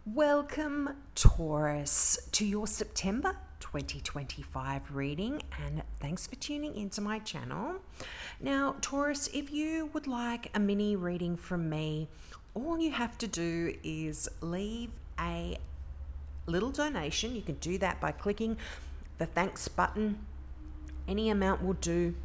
Welcome, Taurus, to your September 2025 reading, and thanks for tuning into my channel. Now, Taurus, if you would like a mini reading from me, all you have to do is leave a little donation. You can do that by clicking the thanks button. Any amount will do.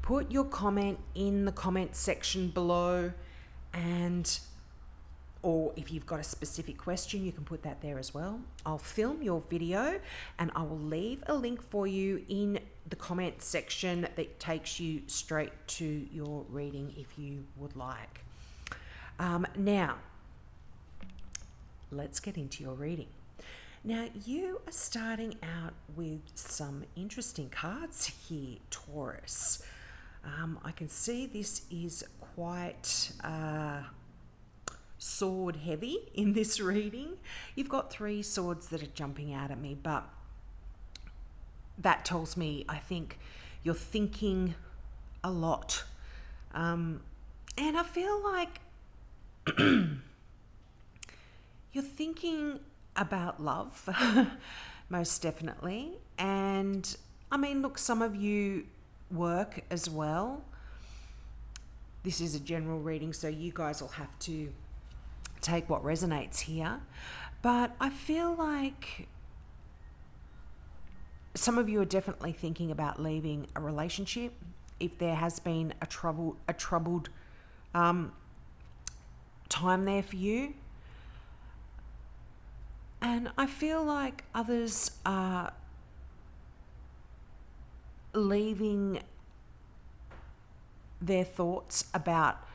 Put your comment in the comment section below, or if you've got a specific question, you can put that there as well. I'll film your video and I will leave a link for you in the comment section that takes you straight to your reading if you would like. Now, let's get into your reading. Now, you are starting out with some interesting cards here, Taurus. I can see this is quite sword heavy in this reading. You've got 3 swords that are jumping out at me, but that tells me I think you're thinking a lot. And I feel like you're thinking about love, most definitely. And I mean, look, some of you work as well. This is a general reading, so you guys will have to take what resonates here. But I feel like some of you are definitely thinking about leaving a relationship if there has been a troubled time there for you. And I feel like others are leaving their thoughts about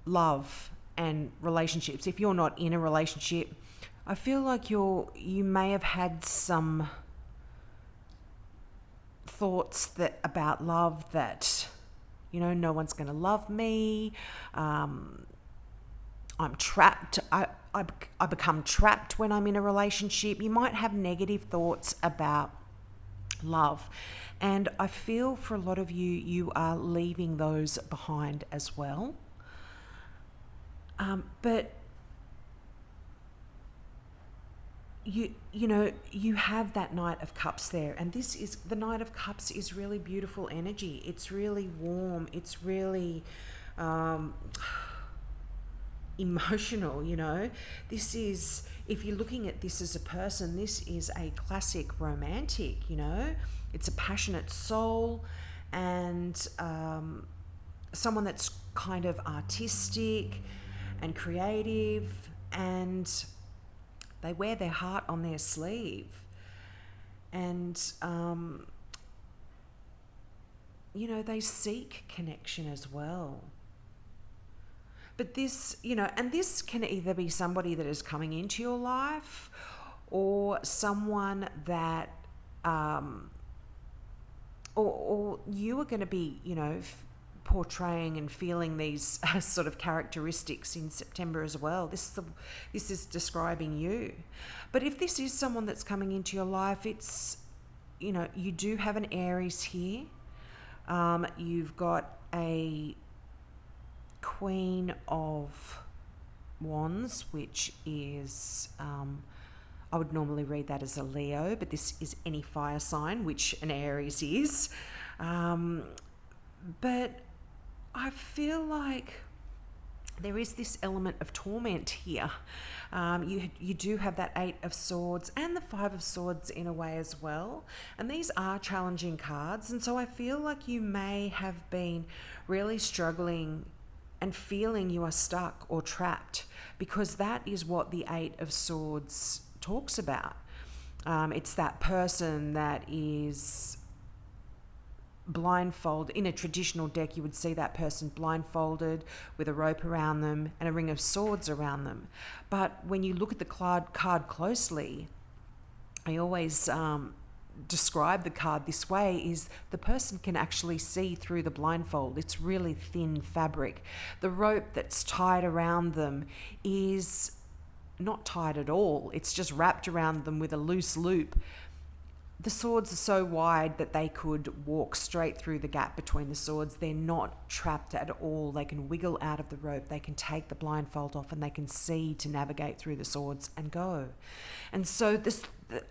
love and relationships. If you're not in a relationship, I feel like you may have had some thoughts about love that, no one's going to love me. I'm trapped. I become trapped when I'm in a relationship. You might have negative thoughts about love. And I feel for a lot of you, you are leaving those behind as well. But you have that Knight of Cups there, and the Knight of Cups is really beautiful energy. It's really warm. It's really emotional. This is, if you're looking at this as a person, this is a classic romantic. It's a passionate soul, and someone that's kind of artistic and creative, and they wear their heart on their sleeve. And they seek connection as well. But this, and this can either be somebody that is coming into your life, or someone that or you are going to be, portraying and feeling these sort of characteristics in September as well. This is describing you. But if this is someone that's coming into your life, it's, you do have an Aries here. You've got a Queen of Wands, which is, I would normally read that as a Leo, but this is any fire sign, which an Aries is. But I feel like there is this element of torment here. You do have that 8 of Swords and the 5 of Swords in a way as well. And these are challenging cards. And so I feel like you may have been really struggling and feeling you are stuck or trapped, because that is what the 8 of Swords talks about. It's that person that is blindfolded. In a traditional deck, you would see that person blindfolded with a rope around them and a ring of swords around them. But when you look at the card closely, I always describe the card this way, is the person can actually see through the blindfold. It's really thin fabric. The rope that's tied around them is not tied at all. It's just wrapped around them with a loose loop. the swords are so wide that they could walk straight through the gap between the swords. They're not trapped at all. They can wiggle out of the rope. They can take the blindfold off and they can see to navigate through the swords and go. And so the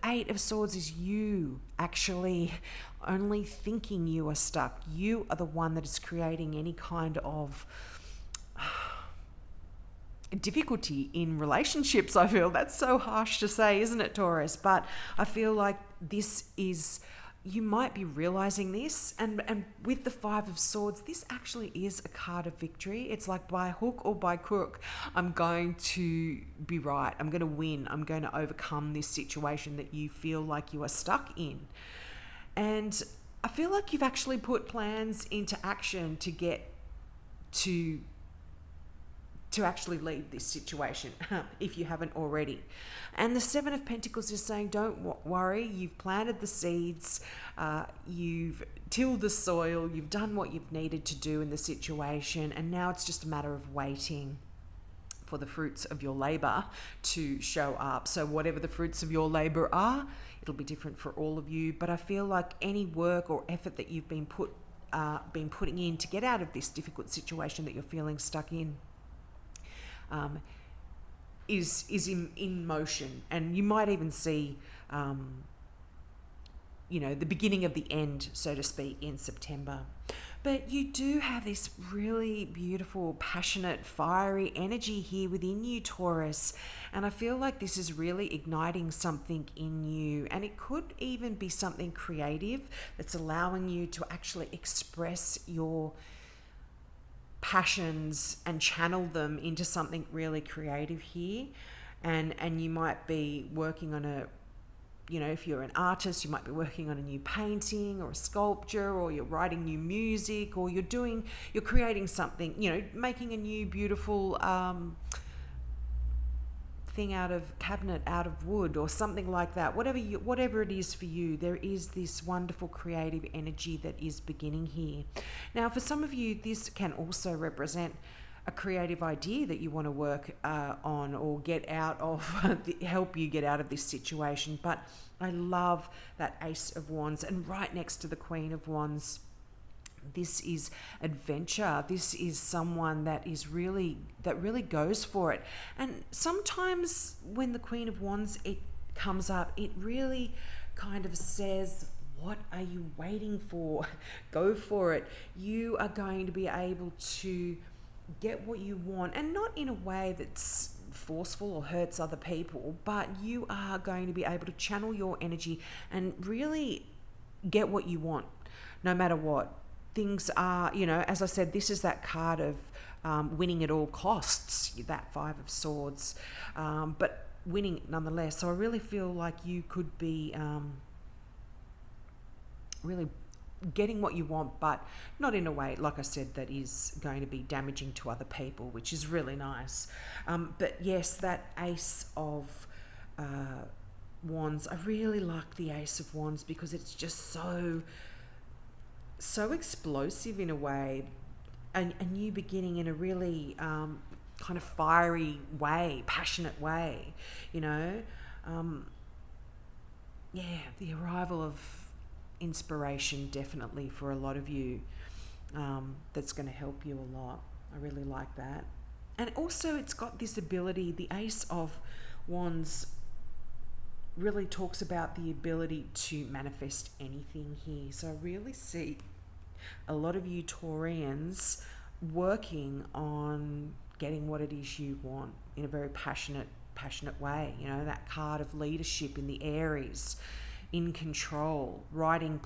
Eight of Swords is you actually only thinking you are stuck. You are the one that is creating any kind of difficulty in relationships. I feel that's so harsh to say, isn't it, Taurus? But I feel like this is, you might be realizing this, and with the Five of Swords, this actually is a card of victory. It's like by hook or by crook, I'm going to be right. I'm going to win. I'm going to overcome this situation that you feel like you are stuck in. And I feel like you've actually put plans into action to get to actually leave this situation, if you haven't already. And the Seven of Pentacles is saying, don't worry, you've planted the seeds, you've tilled the soil, you've done what you've needed to do in the situation, and now it's just a matter of waiting for the fruits of your labor to show up. So whatever the fruits of your labor are, it'll be different for all of you, but I feel like any work or effort that you've been putting in to get out of this difficult situation that you're feeling stuck in, is in motion. And you might even see the beginning of the end, so to speak, in September. But you do have this really beautiful, passionate, fiery energy here within you, Taurus, and I feel like this is really igniting something in you, and it could even be something creative that's allowing you to actually express your passions and channel them into something really creative here. And you might be working on if you're an artist, you might be working on a new painting or a sculpture, or you're writing new music, or you're creating something, making a new beautiful thing out of wood or something like that. Whatever it is for you, there is this wonderful creative energy that is beginning here. Now, for some of you, this can also represent a creative idea that you want to work on or get out of, help you get out of this situation. But I love that Ace of Wands, and right next to the Queen of Wands, this is adventure. This is someone that really goes for it. And sometimes when the Queen of Wands comes up, it really kind of says, what are you waiting for? Go for it. You are going to be able to get what you want, and not in a way that's forceful or hurts other people, but you are going to be able to channel your energy and really get what you want, no matter what. Things are, as I said, this is that card of winning at all costs, that Five of Swords, but winning nonetheless. So I really feel like you could be really getting what you want, but not in a way, like I said, that is going to be damaging to other people, which is really nice. But yes, that Ace of Wands, I really like the Ace of Wands because it's just so explosive in a way, a new beginning in a really kind of fiery way, passionate way, the arrival of inspiration definitely for a lot of you, that's going to help you a lot. I really like that. And also it's got this ability, the Ace of Wands really talks about the ability to manifest anything here. So I really see a lot of you Taurians working on getting what it is you want in a very passionate way. That card of leadership in the Aries, in control, writing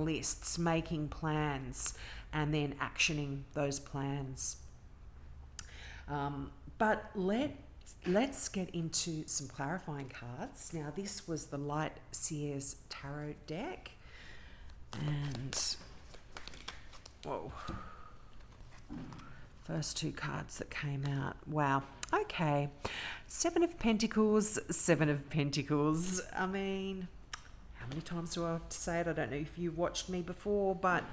lists, making plans, and then actioning those plans. But let's get into some clarifying cards. Now, this was the Light Seers Tarot deck, and first two cards that came out. Wow. Okay. Seven of Pentacles. I mean, how many times do I have to say it? I don't know if you watched me before, but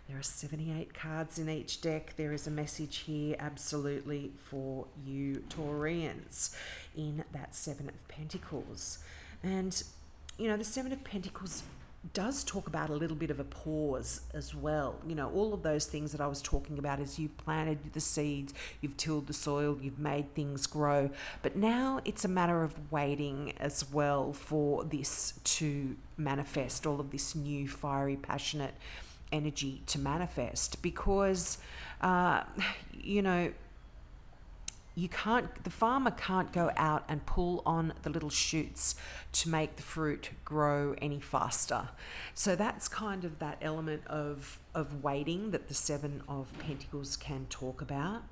there are 78 cards in each deck. There is a message here absolutely for you Taurians in that Seven of Pentacles. And the Seven of Pentacles does talk about a little bit of a pause as well. All of those things that I was talking about as you planted the seeds, you've tilled the soil, you've made things grow. But now it's a matter of waiting as well for this to manifest, all of this new, fiery, passionate energy to manifest, because, the farmer can't go out and pull on the little shoots to make the fruit grow any faster. So that's kind of that element of waiting that the Seven of Pentacles can talk about.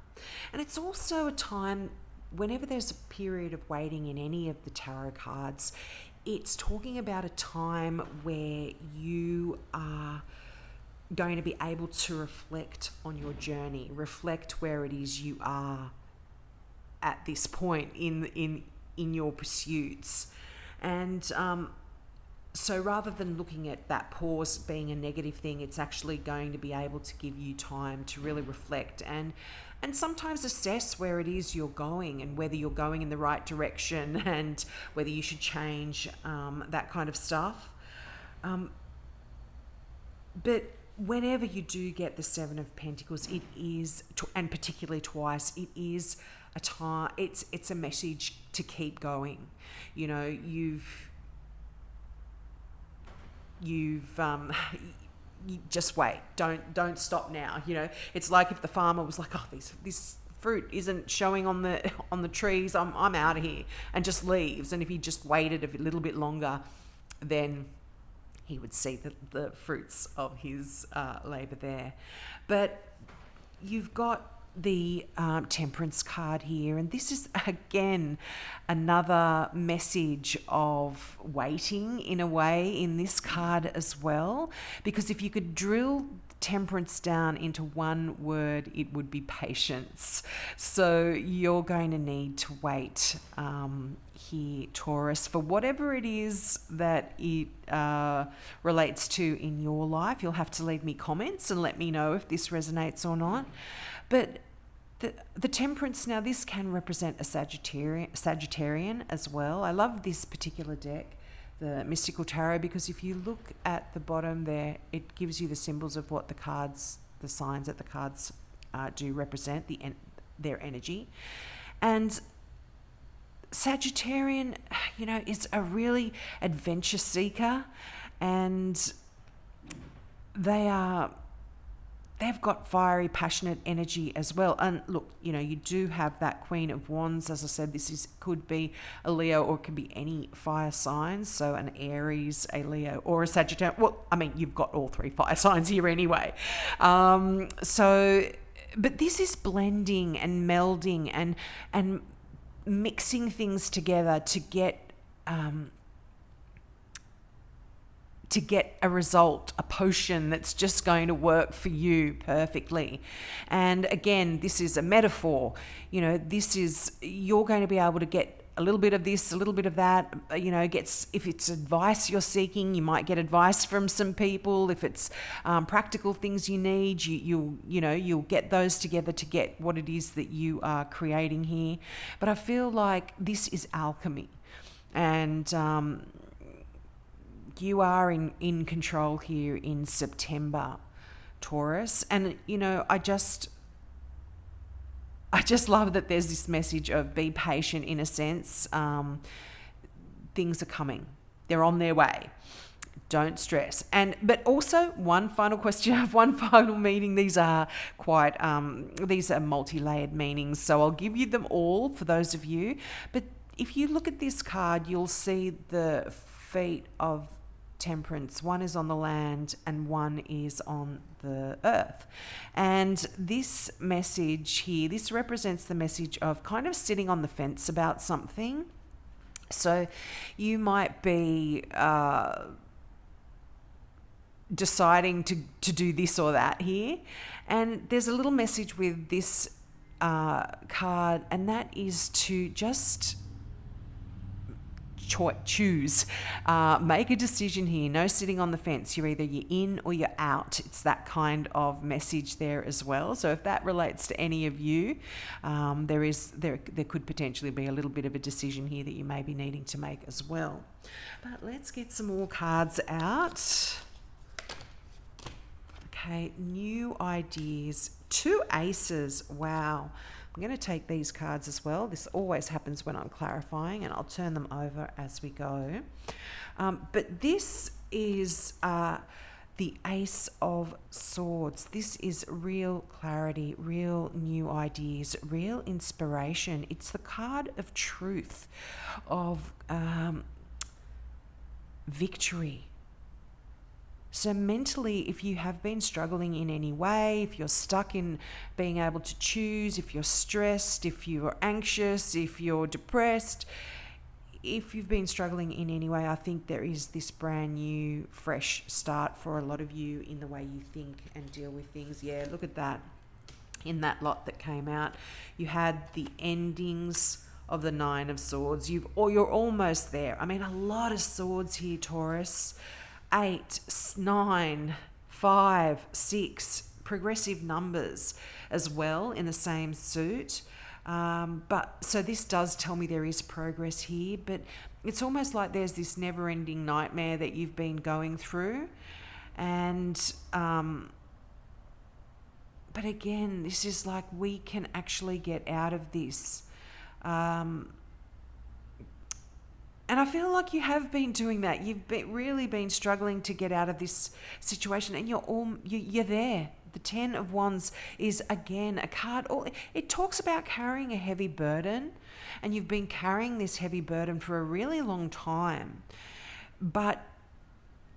And it's also a time, whenever there's a period of waiting in any of the tarot cards, it's talking about a time where you are going to be able to reflect on your journey, reflect where it is you are at this point in your pursuits. And so rather than looking at that pause being a negative thing, it's actually going to be able to give you time to really reflect and sometimes assess where it is you're going and whether you're going in the right direction and whether you should change, that kind of stuff. But whenever you do get the Seven of Pentacles, it is, and particularly twice, it is a time, it's a message to keep going. You just wait. Don't stop now. It's like if the farmer was like, oh, this fruit isn't showing on the trees, I'm out of here, and just leaves. And if he just waited a little bit longer, then he would see the fruits of his labor there. But you've got the Temperance card here, and this is again another message of waiting in a way in this card as well, because if you could drill Temperance down into one word, it would be patience. So you're going to need to wait here, Taurus, for whatever it is that it relates to in your life. You'll have to leave me comments and let me know if this resonates or not. But the Temperance, now this can represent a Sagittarian as well. I love this particular deck, the Mystical Tarot, because if you look at the bottom there, it gives you the symbols of what the signs that the cards do represent, their energy. And Sagittarian, is a really adventure seeker, and they've got fiery, passionate energy as well. And look, you do have that Queen of Wands. As I said, could be a Leo, or it could be any fire signs. So an Aries, a Leo, or a Sagittarius. Well, you've got all three fire signs here anyway. But this is blending and melding and mixing things together to get a result, a potion that's just going to work for you perfectly. And again, this is a metaphor. You're going to be able to get a little bit of this, a little bit of that. If it's advice you're seeking, you might get advice from some people. If it's practical things you need, you'll get those together to get what it is that you are creating here. But I feel like this is alchemy, and you are in control here in September, Taurus. And I just love that there's this message of be patient in a sense. Things are coming. They're on their way. Don't stress. But also one final question of one final meaning. These are multi-layered meanings. So I'll give you them all for those of you. But if you look at this card, you'll see the feet of Temperance. One is on the land and one is on the earth. And this message here, this represents the message of kind of sitting on the fence about something. So you might be deciding to do this or that here. And there's a little message with this card, and that is to just choose. Make a decision here. No sitting on the fence. You're in or you're out. It's that kind of message there as well. So if that relates to any of you, there could potentially be a little bit of a decision here that you may be needing to make as well. But let's get some more cards out. Okay, new ideas. 2 aces. Wow. I'm going to take these cards as well. This always happens when I'm clarifying, and I'll turn them over as we go. But this is the Ace of Swords. This is real clarity, real new ideas, real inspiration. It's the card of truth, of victory. So mentally, if you have been struggling in any way, if you're stuck in being able to choose, if you're stressed, if you're anxious, if you're depressed, if you've been struggling in any way, I think there is this brand new, fresh start for a lot of you in the way you think and deal with things. Yeah, look at that. In that lot that came out, you had the endings of the 9 of Swords. You're almost there. I mean, a lot of swords here, Taurus. 8, 9, 5, 6, progressive numbers as well in the same suit. But so this does tell me there is progress here, but it's almost like there's this never-ending nightmare that you've been going through. And but again, this is like we can actually get out of this. And I feel like you have been doing that. You've really been struggling to get out of this situation, and you're there. The 10 of Wands is, again, a card. It talks about carrying a heavy burden, and you've been carrying this heavy burden for a really long time. But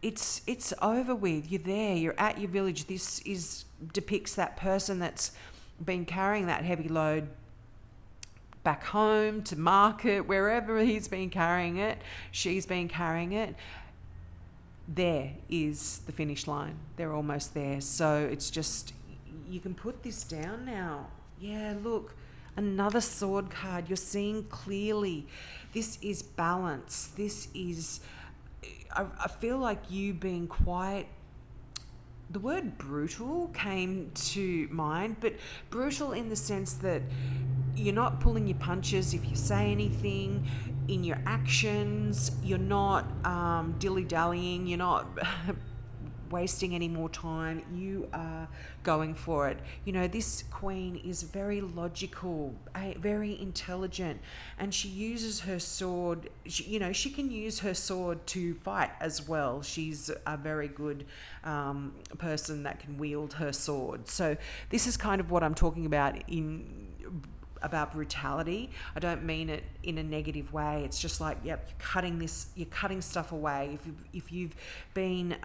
it's over with. You're there. You're at your village. This depicts that person that's been carrying that heavy load back home, to market, wherever he's been carrying it, she's been carrying it. There is the finish line. They're almost there. So it's just, you can put this down now. Yeah, look, another sword card. You're seeing clearly. This is balance. This is, I feel like you being quite, the word brutal came to mind, but brutal in the sense that you're not pulling your punches if you say anything in your actions. You're not dilly-dallying. You're not wasting any more time. You are going for it. You know, this queen is very logical, very intelligent, and she uses her sword. She can use her sword to fight as well. She's a very good person that can wield her sword. So this is kind of what I'm talking about about brutality. I don't mean it in a negative way. It's just like, yep, you're cutting stuff away. If you've been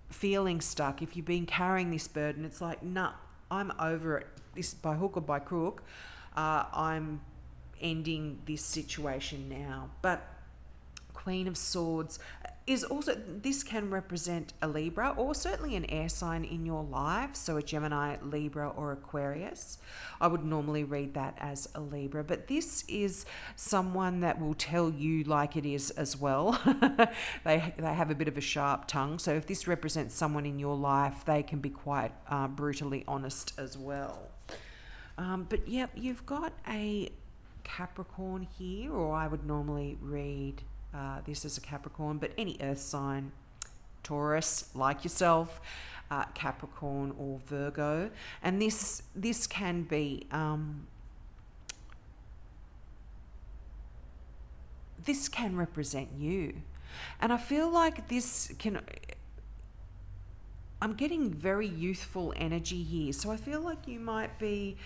feeling stuck, if you've been carrying this burden, it's like, nah, I'm over it. This, by hook or by crook, I'm ending this situation now. But Queen of Swords is also, this can represent a Libra or certainly an air sign in your life, so a Gemini, Libra or Aquarius. I would normally read that as a Libra, but this is someone that will tell you like it is as well. They have a bit of a sharp tongue, so if this represents someone in your life, they can be quite brutally honest as well. But yep, you've got a Capricorn here, or I would normally read this is a Capricorn, but any earth sign, Taurus, like yourself, Capricorn or Virgo, and this can be this can represent you, and I feel like this can. I'm getting very youthful energy here. So I feel like you might be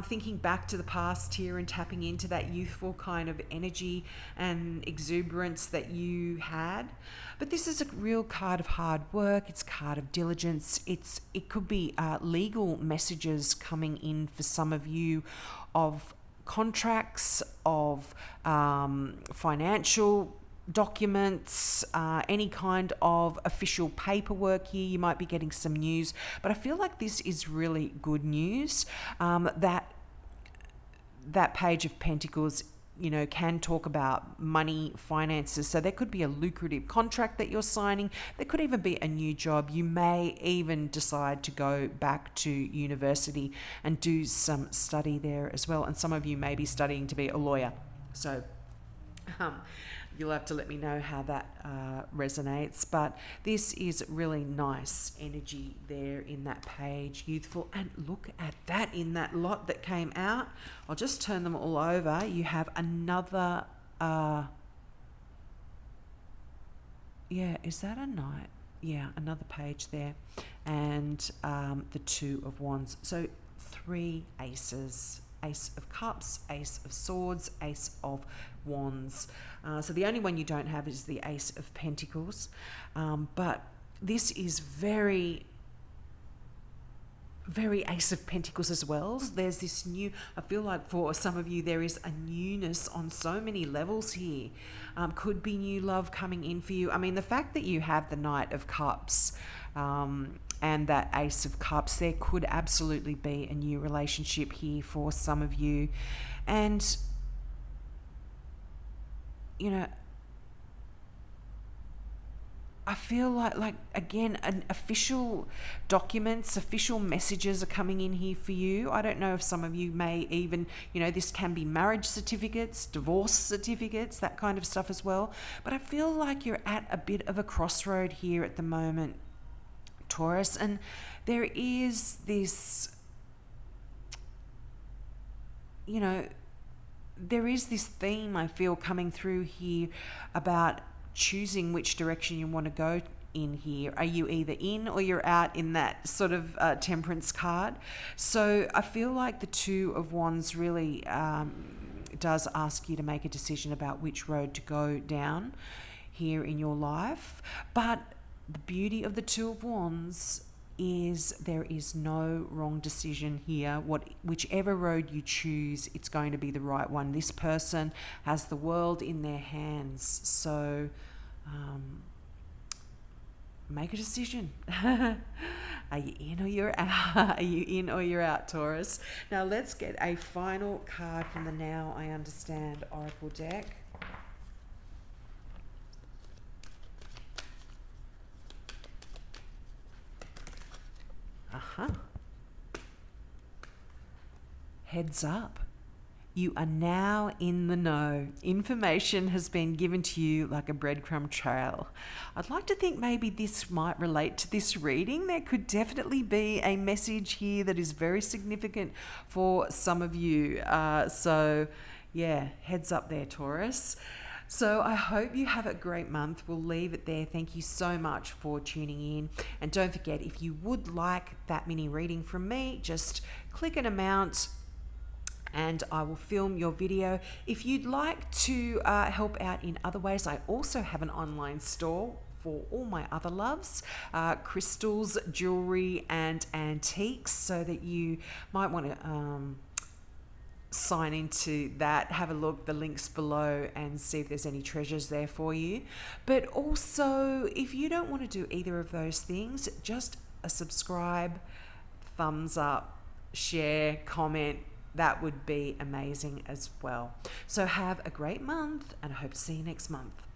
thinking back to the past here and tapping into that youthful kind of energy and exuberance that you had. But this is a real card of hard work. It's a card of diligence. It could be legal messages coming in for some of you of contracts, of financial documents, any kind of official paperwork here. You might be getting some news, but I feel like this is really good news. That Page of Pentacles can talk about money, finances. So there could be a lucrative contract that you're signing. There could even be a new job. You may even decide to go back to university and do some study there as well. And some of you may be studying to be a lawyer. So you'll have to let me know how that resonates. But this is really nice energy there in that page, youthful. And look at that in that lot that came out. I'll just turn them all over. You have another, is that a knight? Yeah, another page there. And the Two of Wands. So 3 aces. Ace of Cups, Ace of Swords, Ace of Wands. So the only one you don't have is the Ace of Pentacles. But this is very, very Ace of Pentacles as well. There's this new, I feel like for some of you, there is a newness on so many levels here. Could be new love coming in for you. I mean, the fact that you have the Knight of Cups, and that Ace of Cups, there could absolutely be a new relationship here for some of you. And, I feel like again, an official documents, official messages are coming in here for you. I don't know if some of you may even, this can be marriage certificates, divorce certificates, that kind of stuff as well. But I feel like you're at a bit of a crossroad here at the moment, Taurus, and there is this, there is this theme I feel coming through here about choosing which direction you want to go in here. Are you either in or you're out in that sort of Temperance card? So I feel like the Two of Wands really does ask you to make a decision about which road to go down here in your life. But the beauty of the Two of Wands is there is no wrong decision here. Whichever road you choose, it's going to be the right one. This person has the world in their hands. So make a decision. Are you in or you're out? Are you in or you're out, Taurus? Now let's get a final card from the Now I Understand Oracle deck. Heads up. You are now in the know. Information has been given to you like a breadcrumb trail. I'd like to think maybe this might relate to this reading. There could definitely be a message here that is very significant for some of you. Heads up there, Taurus. So I hope you have a great month. We'll leave it there. Thank you so much for tuning in. And don't forget, if you would like that mini reading from me, just click an amount and I will film your video. If you'd like to help out in other ways, I also have an online store for all my other loves, crystals, jewellery and antiques, so that you might want to sign into that, have a look, the links below, and see if there's any treasures there for you. But also, if you don't want to do either of those things, just a subscribe, thumbs up, share, comment, that would be amazing as well. So have a great month, and I hope to see you next month.